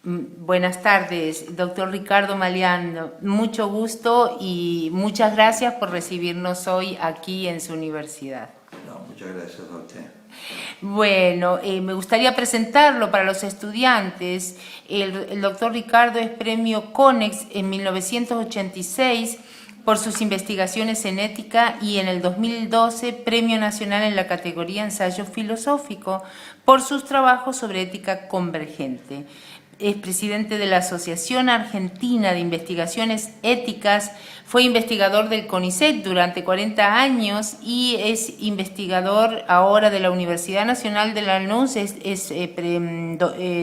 Buenas tardes, doctor Ricardo Maliano. Mucho gusto y muchas gracias por recibirnos hoy aquí en su universidad. No, muchas gracias a usted. Bueno, me gustaría presentarlo para los estudiantes. El doctor Ricardo es premio CONEX en 1986 por sus investigaciones en ética y en el 2012 Premio Nacional en la categoría Ensayo Filosófico por sus trabajos sobre ética convergente. Es presidente de la Asociación Argentina de Investigaciones Éticas, fue investigador del CONICET durante 40 años y es investigador ahora de la Universidad Nacional de Lanús, es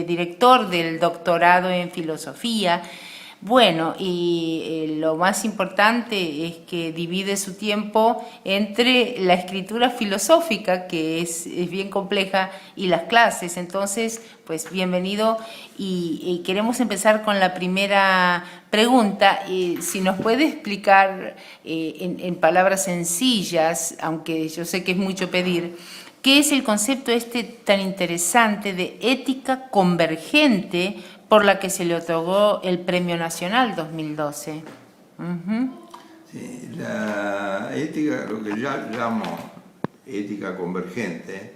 director del doctorado en filosofía. Bueno, y lo más importante es que divide su tiempo entre la escritura filosófica, que es bien compleja, y las clases. Entonces, pues bienvenido y queremos empezar con la primera pregunta. Si nos puede explicar en palabras sencillas, aunque yo sé que es mucho pedir, ¿qué es el concepto tan interesante de ética convergente por la que se le otorgó el Premio Nacional 2012? Sí, la ética, lo que yo llamo ética convergente,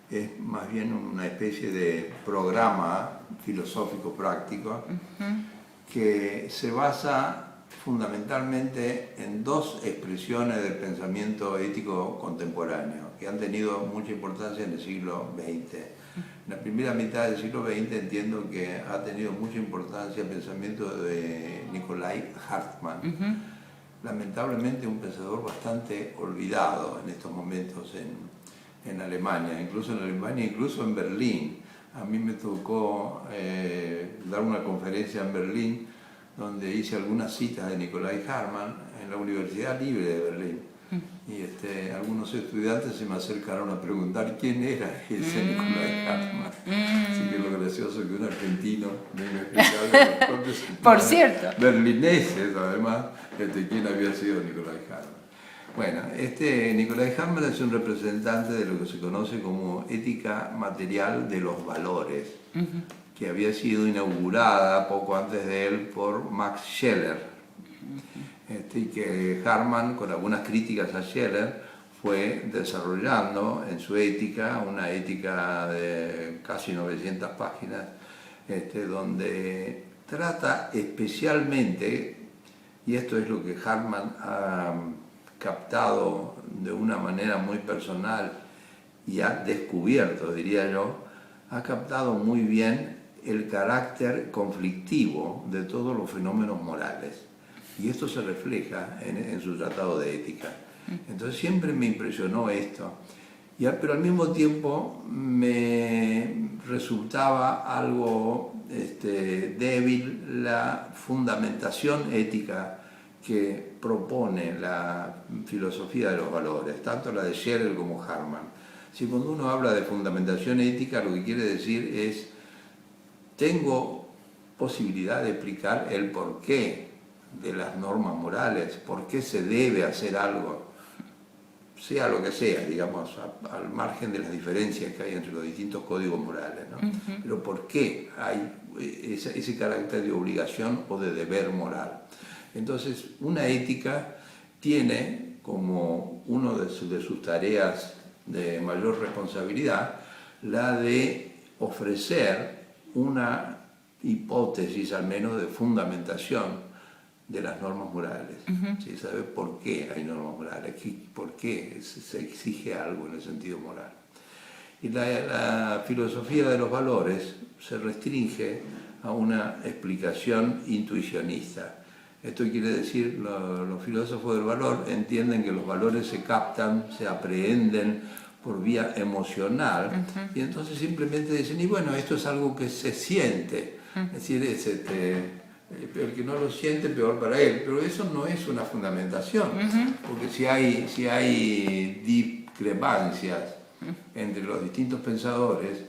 es más bien una especie de programa filosófico práctico que se basa fundamentalmente en dos expresiones del pensamiento ético contemporáneo que han tenido mucha importancia en el siglo XX. En la primera mitad del siglo XX entiendo que ha tenido mucha importancia el pensamiento de Nikolai Hartmann, lamentablemente un pensador bastante olvidado en estos momentos en Alemania, incluso en Berlín. A mí me tocó dar una conferencia en Berlín donde hice algunas citas de Nikolai Hartmann en la Universidad Libre de Berlín. Y algunos estudiantes se me acercaron a preguntar quién era ese Nikolai Hartmann. Así que lo gracioso es que un argentino venga a explicar a los propios Por cierto, berlineses, además, quién había sido Nikolai Hartmann. Bueno, Nikolai Hartmann es un representante de lo que se conoce como ética material de los valores, que había sido inaugurada poco antes de él por Max Scheler. Y que Hartmann, con algunas críticas a Scheler, fue desarrollando en su ética, una ética de casi 900 páginas, donde trata especialmente, y esto es lo que Hartmann ha captado de una manera muy personal y ha descubierto, diría yo, ha captado muy bien el carácter conflictivo de todos los fenómenos morales. Y esto se refleja en su tratado de ética. Entonces siempre me impresionó esto. Pero al mismo tiempo me resultaba algo débil la fundamentación ética que propone la filosofía de los valores, tanto la de Scheler como Hartmann. Si cuando uno habla de fundamentación ética, lo que quiere decir es, tengo posibilidad de explicar el porqué de las normas morales, por qué se debe hacer algo, sea lo que sea, digamos, al margen de las diferencias que hay entre los distintos códigos morales, ¿no? Pero por qué hay ese carácter de obligación o de deber moral. Entonces, una ética tiene como una de sus tareas de mayor responsabilidad la de ofrecer una hipótesis, al menos, de fundamentación de las normas morales, ¿sí? Saber por qué hay normas morales, por qué se exige algo en el sentido moral. Y la filosofía de los valores se restringe a una explicación intuicionista. Esto quiere decir, los filósofos del valor entienden que los valores se captan, se aprehenden por vía emocional, y entonces simplemente dicen, y bueno, esto es algo que se siente, es decir, el que no lo siente, peor para él. Pero eso no es una fundamentación, porque si hay discrepancias entre los distintos pensadores,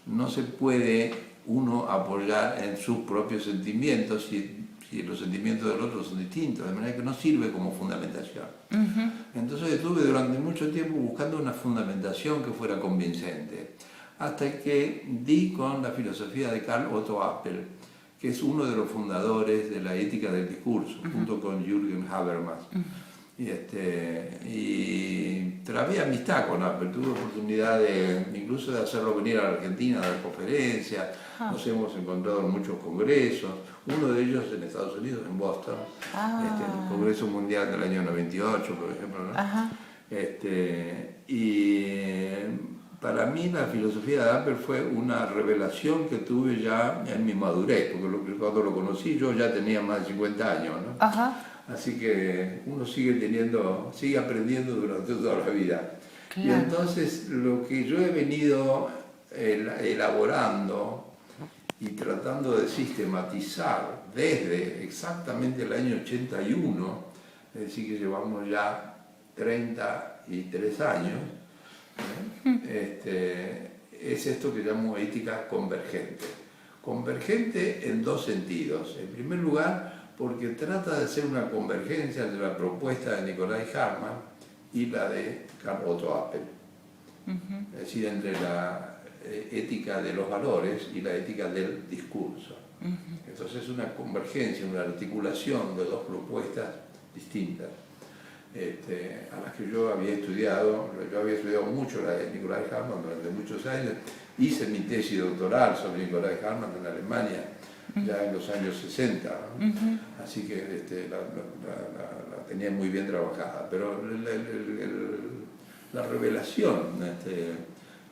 no se puede uno apoyar en sus propios sentimientos si los sentimientos del otro son distintos, de manera que no sirve como fundamentación. Entonces estuve durante mucho tiempo buscando una fundamentación que fuera convincente, hasta que di con la filosofía de Karl Otto Appel, que es uno de los fundadores de la ética del discurso, junto con Jürgen Habermas. Y trabé amistad con Apple, tuve oportunidad incluso de hacerlo venir a la Argentina a dar conferencias, nos hemos encontrado en muchos congresos, uno de ellos en Estados Unidos, en Boston, el Congreso Mundial del año 98, por ejemplo, ¿no? Y para mí la filosofía de Apple fue una revelación que tuve ya en mi madurez, porque cuando lo conocí yo ya tenía más de 50 años, ¿no? Así que uno sigue aprendiendo durante toda la vida. Claro. Y entonces lo que yo he venido elaborando y tratando de sistematizar desde exactamente el año 81, es decir que llevamos ya 33 años, es esto que llamo ética convergente. Convergente en dos sentidos. En primer lugar, porque trata de hacer una convergencia entre la propuesta de Nicolai Hartmann y la de Carl Otto Appel. Es decir, entre la ética de los valores y la ética del discurso. Entonces es una convergencia, una articulación de dos propuestas distintas, a las que yo había estudiado mucho la de Nicolai Hartmann durante muchos años. Hice mi tesis doctoral sobre Nicolai Hartmann en Alemania, ya en los años 60, ¿no? Así que la tenía muy bien trabajada, pero la revelación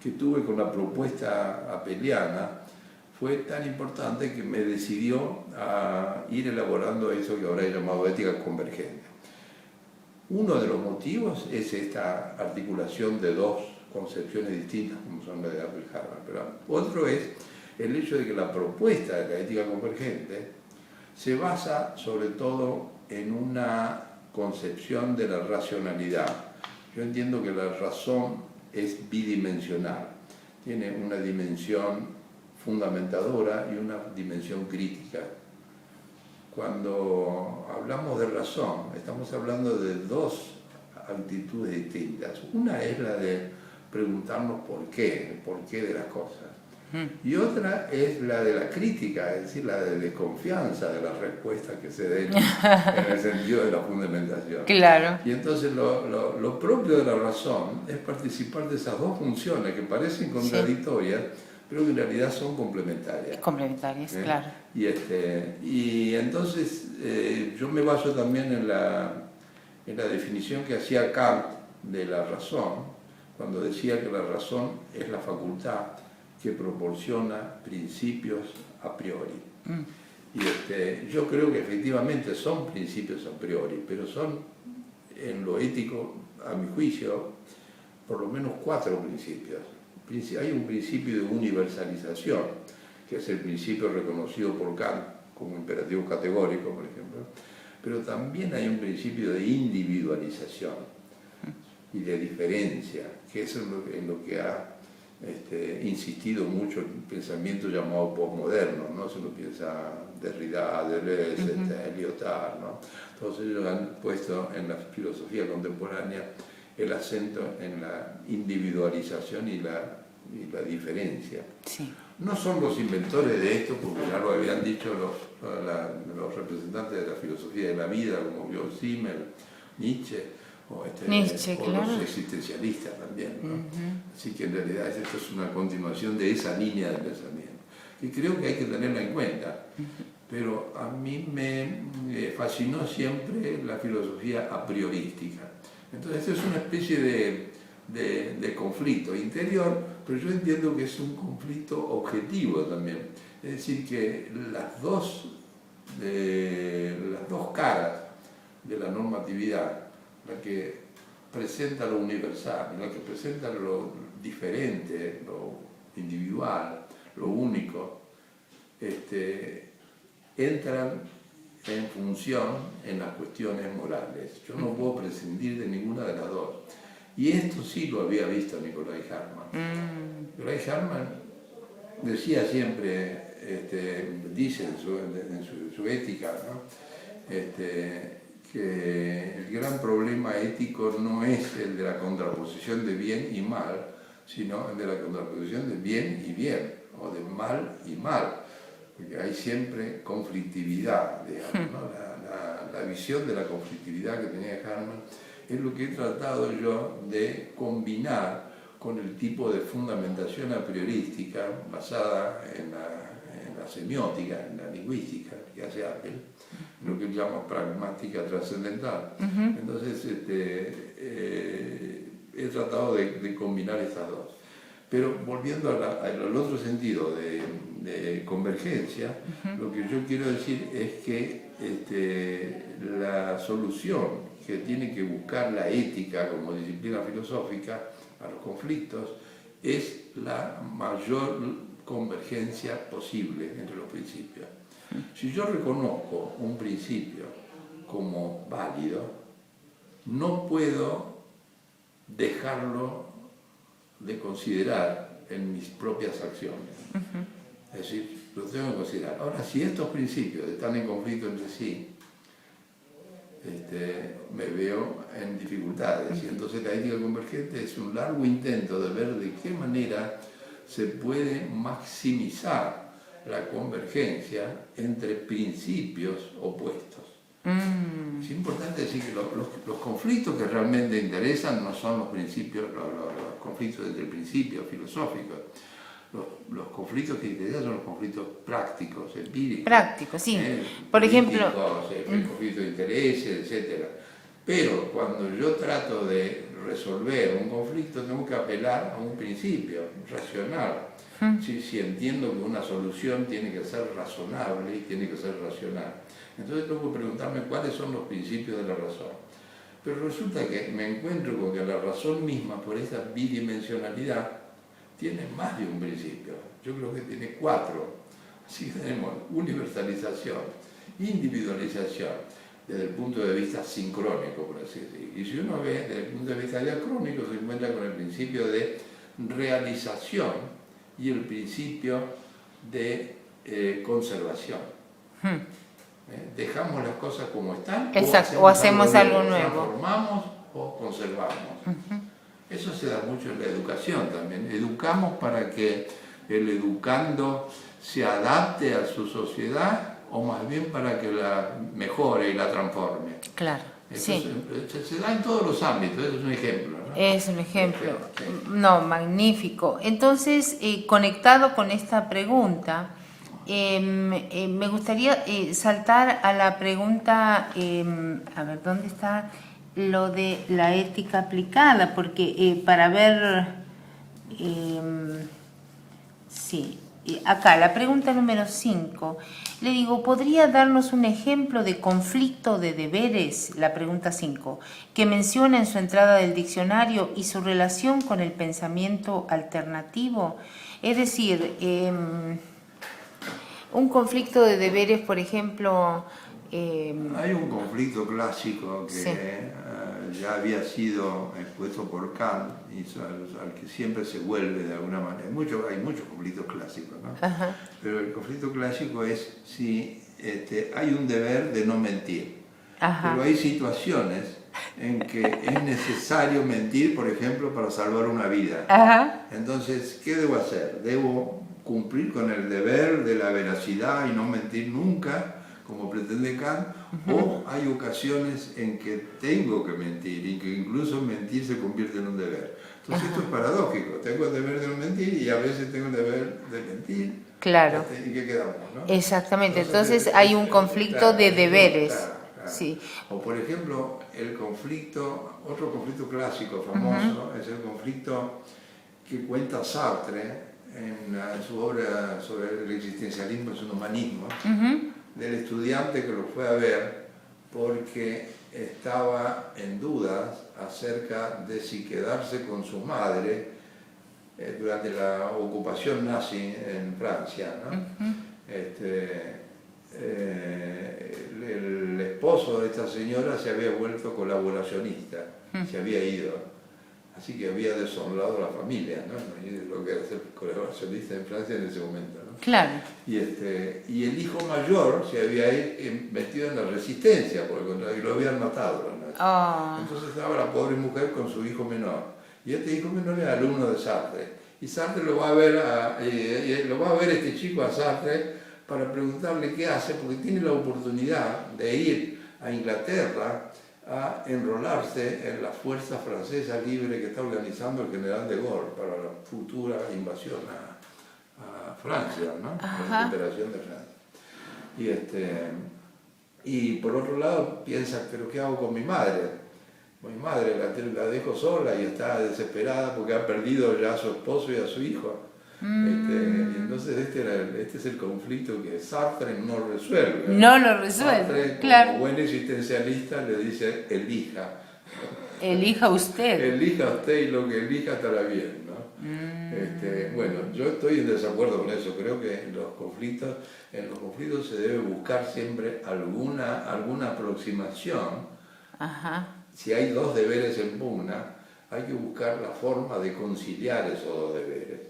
que tuve con la propuesta appeliana fue tan importante que me decidió a ir elaborando eso que ahora he llamado ética convergente. Uno de los motivos es esta articulación de dos concepciones distintas, como son la de Apple y Hartmann, pero otro es el hecho de que la propuesta de la ética convergente se basa sobre todo en una concepción de la racionalidad. Yo entiendo que la razón es bidimensional, tiene una dimensión fundamentadora y una dimensión crítica. Cuando hablamos de razón, estamos hablando de dos actitudes distintas. Una es la de preguntarnos por qué, el porqué de las cosas. Y otra es la de la crítica, es decir, la de desconfianza de las respuestas que se den en el sentido de la fundamentación. Claro. Y entonces lo propio de la razón es participar de esas dos funciones que parecen contradictorias, pero que en realidad son complementarias. Complementarias, claro. Y entonces yo me baso también en la definición que hacía Kant de la razón, cuando decía que la razón es la facultad que proporciona principios a priori. Y yo creo que efectivamente son principios a priori, pero son, en lo ético, a mi juicio, por lo menos 4 principios. Hay un principio de universalización, que es el principio reconocido por Kant como imperativo categórico, por ejemplo, pero también hay un principio de individualización y de diferencia, que es en lo que ha insistido mucho el pensamiento llamado postmoderno, ¿no? Se lo piensa Derrida, Deleuze, Lyotard, ¿no? Todos ellos han puesto en la filosofía contemporánea el acento en la individualización y la diferencia. Sí. No son los inventores de esto, porque ya lo habían dicho los representantes de la filosofía de la vida, como Georg Simmel, Nietzsche, o claro, los existencialistas también, ¿no? Así que en realidad esto es una continuación de esa línea de pensamiento, y creo que hay que tenerla en cuenta. Pero a mí me fascinó siempre la filosofía a priorística. Entonces es una especie de conflicto interior, pero yo entiendo que es un conflicto objetivo también. Es decir, que las dos caras de la normatividad, la que presenta lo universal y la que presenta lo diferente, lo individual, lo único, entran en función en las cuestiones morales. Yo no puedo prescindir de ninguna de las dos. Y esto sí lo había visto Nicolai Hartmann. Nicolai Hartmann decía siempre, dice en su ética, ¿no? Que el gran problema ético no es el de la contraposición de bien y mal, sino el de la contraposición de bien y bien, o de mal y mal. porque hay siempre conflictividad, digamos, ¿no? La visión de la conflictividad que tenía Hahnemann es lo que he tratado yo de combinar con el tipo de fundamentación a priorística basada en la semiótica, en la lingüística que hace Apple, lo que él llama pragmática trascendental. Entonces, he tratado de combinar estas dos. Pero volviendo al otro sentido de convergencia, lo que yo quiero decir es que la solución que tiene que buscar la ética como disciplina filosófica a los conflictos es la mayor convergencia posible entre los principios. Si yo reconozco un principio como válido, no puedo dejarlo de considerar en mis propias acciones. Es decir, lo tengo que considerar. Ahora, si estos principios están en conflicto entre sí, me veo en dificultades. Y entonces la ética convergente es un largo intento de ver de qué manera se puede maximizar la convergencia entre principios opuestos. Es importante decir que los conflictos que realmente interesan no son los principios, los conflictos entre principios filosóficos. Los conflictos que interesan son los conflictos prácticos, empíricos. Prácticos, sí. Por ejemplo, el conflicto de intereses, etc. Pero cuando yo trato de resolver un conflicto, tengo que apelar a un principio racional. Si entiendo que una solución tiene que ser razonable y tiene que ser racional. Entonces tengo que preguntarme cuáles son los principios de la razón. Pero resulta que me encuentro con que la razón misma, por esa bidimensionalidad, tiene más de un principio. Yo creo que tiene 4. Así que tenemos universalización, individualización, desde el punto de vista sincrónico, por así decirlo. Y si uno ve desde el punto de vista diacrónico, se encuentra con el principio de realización y el principio de conservación. Dejamos las cosas como están. Exacto, o hacemos algo nuevo. Transformamos o conservamos. Eso se da mucho en la educación también. Educamos para que el educando se adapte a su sociedad o más bien para que la mejore y la transforme. Claro, sí. Se da en todos los ámbitos, eso es un ejemplo, ¿no? Es un ejemplo. Sí. No, magnífico. Entonces, conectado con esta pregunta, me gustaría saltar a la pregunta, a ver, ¿dónde está lo de la ética aplicada? Porque para ver, sí, acá la pregunta número 5, le digo, ¿podría darnos un ejemplo de conflicto de deberes? La pregunta 5, que menciona en su entrada del diccionario y su relación con el pensamiento alternativo. Es decir, un conflicto de deberes, por ejemplo... Hay un conflicto clásico que sí. Ya había sido expuesto por Kant y al que siempre se vuelve de alguna manera. Hay muchos conflictos clásicos, ¿no? Ajá. Pero el conflicto clásico es si hay un deber de no mentir. Ajá. Pero hay situaciones en que es necesario mentir, por ejemplo, para salvar una vida. Ajá. Entonces, ¿qué debo hacer? ¿Debo cumplir con el deber de la veracidad y no mentir nunca, como pretende Kant? O hay ocasiones en que tengo que mentir y que incluso mentir se convierte en un deber. Entonces esto es paradójico, tengo el deber de no mentir y a veces tengo el deber de mentir. Claro. ¿Y qué quedamos, no? Exactamente, entonces hay un conflicto de deberes. Claro. Sí. O por ejemplo, otro conflicto clásico famoso es el conflicto que cuenta Sartre en su obra sobre el existencialismo y su humanismo, del estudiante que lo fue a ver porque estaba en dudas acerca de si quedarse con su madre durante la ocupación nazi en Francia, ¿no? El esposo de esta señora se había vuelto colaboracionista, se había ido. Así que había deshonrado a la familia, ¿no? Lo que era ser colaboracionista en Francia en ese momento, ¿no? Claro. Y el hijo mayor se había metido en la resistencia, por el contrario, y lo habían matado. ¿No? Oh. Entonces estaba la pobre mujer con su hijo menor. Y este hijo menor era alumno de Sartre. Y Sartre lo va a ver este chico a Sartre para preguntarle qué hace, porque tiene la oportunidad de ir a Inglaterra a enrolarse en la fuerza francesa libre que está organizando el general de Gaulle para la futura invasión a Francia, ¿no? La recuperación de Francia. Y por otro lado piensa, pero ¿qué hago con mi madre? Mi madre la dejo sola y está desesperada porque ha perdido ya a su esposo y a su hijo. Y entonces este es el conflicto que Sartre no resuelve. No lo resuelve, Sartre, claro. como buen existencialista, le dice, elija. Elija usted. Elija usted y lo que elija estará bien, ¿no? Bueno, yo estoy en desacuerdo con eso. Creo que en los conflictos se debe buscar siempre alguna aproximación. Ajá. Si hay dos deberes en pugna, hay que buscar la forma de conciliar esos dos deberes.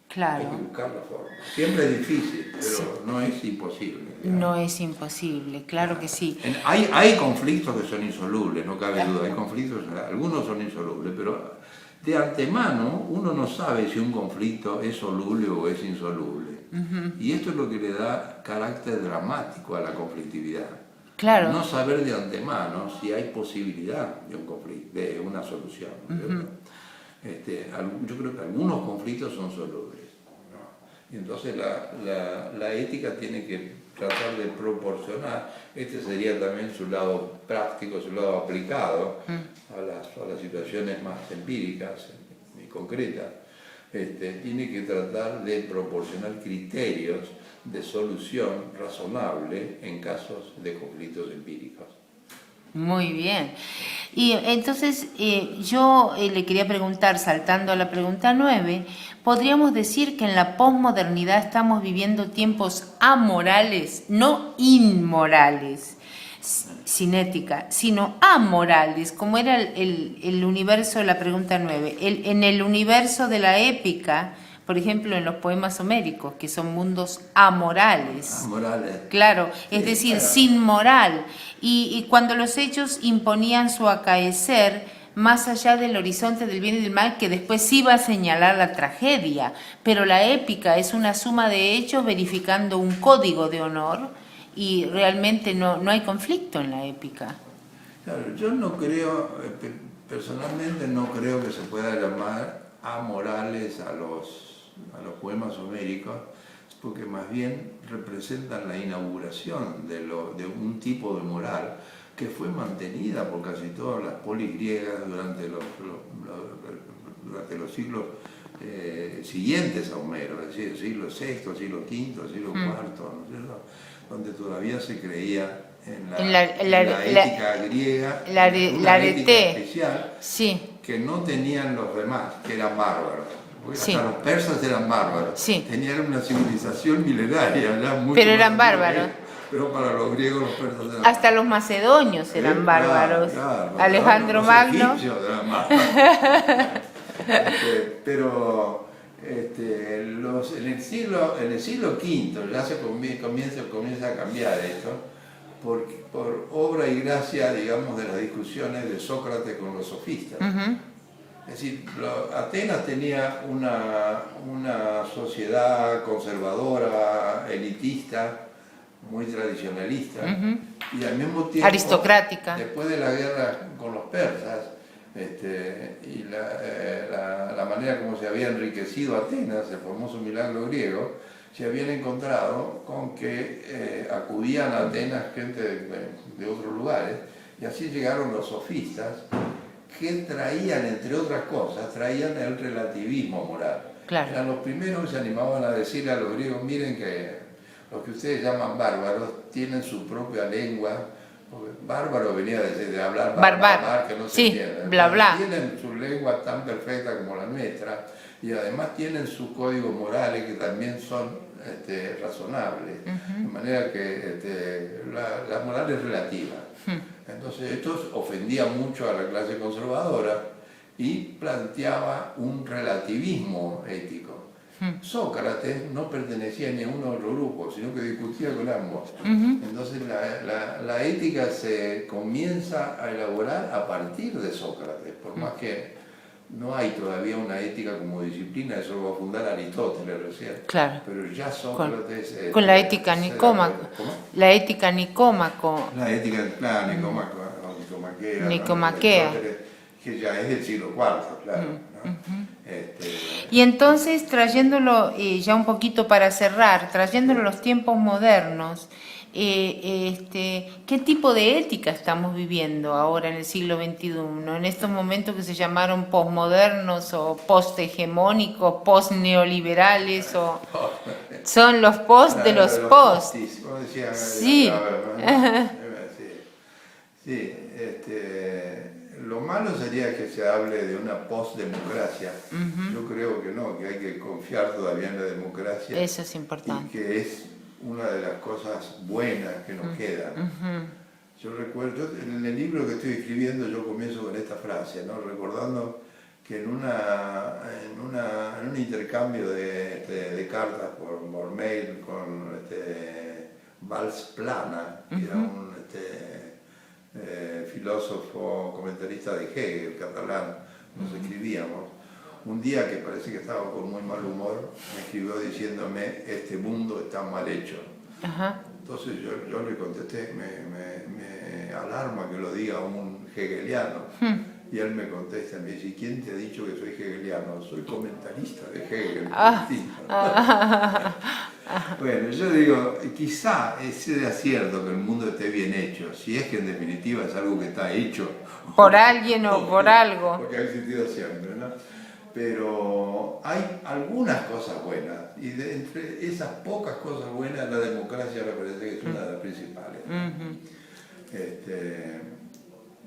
Claro. Hay que buscar la forma. Siempre es difícil, pero Sí. no es imposible. Digamos. No es imposible, claro que sí. Hay conflictos que son insolubles, no cabe duda. Hay conflictos, algunos son insolubles, pero de antemano uno no sabe si un conflicto es soluble o es insoluble. Y esto es lo que le da carácter dramático a la conflictividad. Claro. No saber de antemano si hay posibilidad de un conflicto, de una solución. Yo creo que algunos conflictos son solubles, ¿no? Y entonces la ética tiene que tratar de proporcionar, este sería también su lado práctico, su lado aplicado a las situaciones más empíricas y concretas, tiene que tratar de proporcionar criterios de solución razonable en casos de conflictos empíricos. Muy bien. Y entonces yo le quería preguntar, saltando a la pregunta 9, ¿podríamos decir que en la posmodernidad estamos viviendo tiempos amorales, no inmorales, sin ética, sino amorales, como era el universo de la pregunta 9? En el universo de la épica, por ejemplo, en los poemas homéricos, que son mundos amorales. Amorales. Claro, Sí, es decir, claro. sin moral. Y cuando los hechos imponían su acaecer más allá del horizonte del bien y del mal, que después sí va a señalar la tragedia. Pero la épica es una suma de hechos verificando un código de honor y realmente no hay conflicto en la épica. Claro, yo no creo, personalmente no creo que se pueda llamar amorales a los poemas homéricos, porque más bien representan la inauguración de un tipo de moral que fue mantenida por casi todas las polis griegas durante los siglos siguientes a Homero, es decir, el siglo VI, siglo V, siglo IV, ¿no es cierto? Donde todavía se creía en la ética griega, una ética especial, sí, que no tenían los demás, que eran bárbaros. Porque sí, hasta los persas eran bárbaros. Sí. Tenían una civilización milenaria. Ya mucho pero eran más bárbaros. Pero para los griegos los persas eran Hasta los macedonios eran bárbaros. Claro, Alejandro los Magno. egipcios eran bárbaros. Pero en el siglo V ya se comienza a cambiar esto, por obra y gracia, digamos, de las discusiones de Sócrates con los sofistas. Es decir, Atenas tenía una sociedad conservadora, elitista, muy tradicionalista, y al mismo tiempo, aristocrática. Después de la guerra con los persas, y la manera como se había enriquecido Atenas, el famoso milagro griego, se habían encontrado con que acudían a Atenas gente de otros lugares, y así llegaron los sofistas, que traían, entre otras cosas, traían el relativismo moral. Claro. Eran los primeros que se animaban a decirle a los griegos, miren que los que ustedes llaman bárbaros tienen su propia lengua, porque bárbaro venía de hablar barbar, que no se entiende. Bla, bla. Tienen su lengua tan perfecta como la nuestra, y además tienen sus códigos morales que también son razonables, de manera que la moral es relativa. Entonces esto ofendía mucho a la clase conservadora y planteaba un relativismo ético. Sócrates no pertenecía ni a uno de los grupos, sino que discutía con ambos. Entonces la ética se comienza a elaborar a partir de Sócrates, por más que no hay todavía una ética como disciplina, eso lo va a fundar Aristóteles recién. Claro. Pero ya Sócrates... Con la ética Nicómaco. La ética Nicómaco. La ética, claro, Nicomaquea. Nicomaquea. Que ya es del siglo IV, claro. ¿no? Y entonces, trayéndolo ya un poquito para cerrar, trayéndolo a los tiempos modernos, ¿qué tipo de ética estamos viviendo ahora en el siglo XXI? En estos momentos que se llamaron posmodernos o posthegemónicos, postneoliberales, o son los post de los post. Sí. Sí, lo malo sería que se hable de una postdemocracia. Yo creo que no, que hay que confiar todavía en la democracia. Eso es importante. Y que es una de las cosas buenas que nos quedan. Yo recuerdo, en el libro que estoy escribiendo yo comienzo con esta frase, ¿no? Recordando que en un intercambio de cartas por mail con Valls Plana, que era un filósofo comentarista de Hegel, catalán, nos escribíamos. Un día que parece que estaba con muy mal humor, me escribió diciéndome: este mundo está mal hecho. Entonces yo le contesté: me alarma que lo diga un hegeliano. Y él me contesta, me dice: ¿quién te ha dicho que soy hegeliano? Soy comentarista de Hegel. Bueno, yo digo, quizá sea cierto que el mundo esté bien hecho, si es que en definitiva es algo que está hecho. Por alguien o por algo. Porque ha existido siempre, ¿no? Pero hay algunas cosas buenas, y entre esas pocas cosas buenas, la democracia me parece que es una de las principales.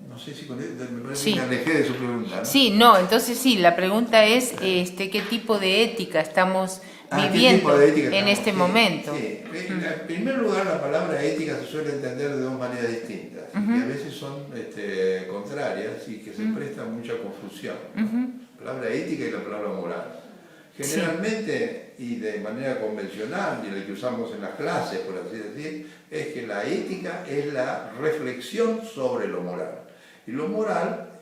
No sé si con esto me parece que me alejé de su pregunta, ¿no? Sí, no, entonces sí, la pregunta es ¿qué tipo de ética estamos viviendo en este momento? Sí. En primer lugar, la palabra ética se suele entender de dos maneras distintas, y que a veces son contrarias y que se presta mucha confusión. La palabra ética y la palabra moral. Generalmente, y de manera convencional, y la que usamos en las clases, por así decir, es que la ética es la reflexión sobre lo moral. Y lo moral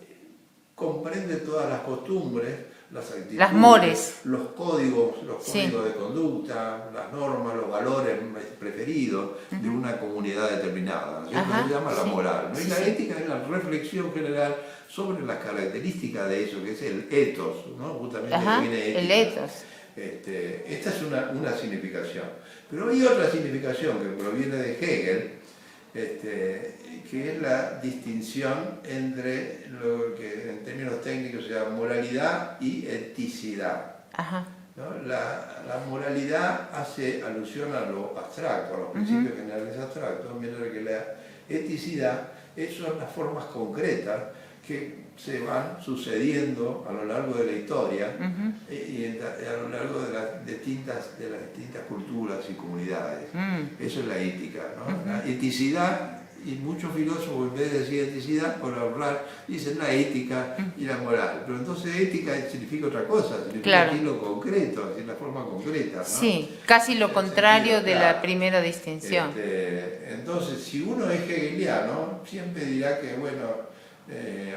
comprende todas las costumbres, las actitudes, las mores, los códigos de conducta, las normas, los valores preferidos de una comunidad determinada, ¿no? Eso se llama la moral, ¿no? Y la ética es la reflexión general sobre las características de eso, que es el ethos, ¿no? Justamente viene ética. El ethos. Esta es una significación. Pero hay otra significación que proviene de Hegel, que es la distinción entre lo que en términos técnicos se llama moralidad y eticidad. ¿No? La moralidad hace alusión a lo abstracto, a los principios generales abstractos, mientras que la eticidad son las formas concretas que se van sucediendo a lo largo de la historia y a lo largo de las distintas culturas y comunidades. Eso es la ética, ¿no? La eticidad, y muchos filósofos en vez de decir eticidad, por ahorrar, dicen la ética y la moral. Pero entonces ética significa otra cosa, significa aquí lo concreto, así la forma concreta, ¿no? Sí, casi lo contrario de la primera distinción. Entonces, si uno es hegeliano, siempre dirá que, bueno,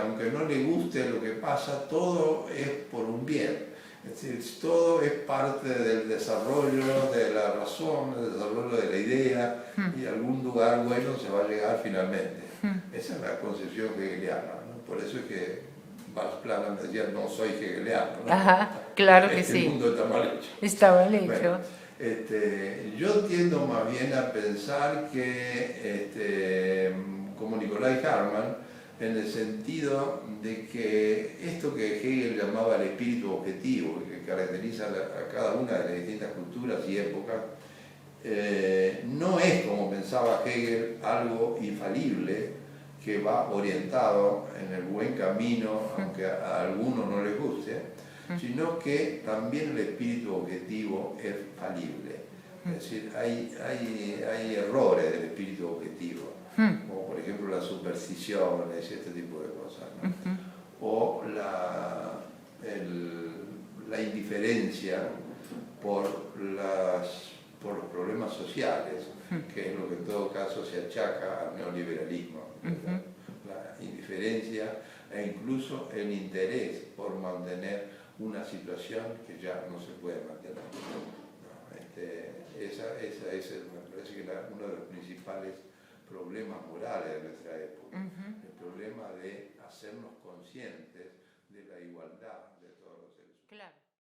aunque no le guste lo que pasa, todo es por un bien. Es decir, todo es parte del desarrollo de la razón, del desarrollo de la idea, y a algún lugar bueno se va a llegar finalmente. Esa es la concepción hegeliana, ¿no? Por eso es que Valls Plana me decía: no soy hegeliano, ¿no? Claro que sí. El mundo está mal hecho. Está mal hecho. Bueno, yo tiendo más bien a pensar que, como Nicolai Hartmann, en el sentido de que esto que Hegel llamaba el espíritu objetivo, que caracteriza a cada una de las distintas culturas y épocas, no es, como pensaba Hegel, algo infalible que va orientado en el buen camino, aunque a algunos no les guste, sino que también el espíritu objetivo es falible. Es decir, hay errores del espíritu objetivo, como por ejemplo las supersticiones y este tipo de cosas, ¿no? O la indiferencia por los problemas sociales, que es lo que en todo caso se achaca al neoliberalismo. La indiferencia a e incluso el interés por mantener una situación que ya no se puede mantener. ¿No? Esa es, me parece que uno de los principales problemas morales de nuestra época, el problema de hacernos conscientes de la igualdad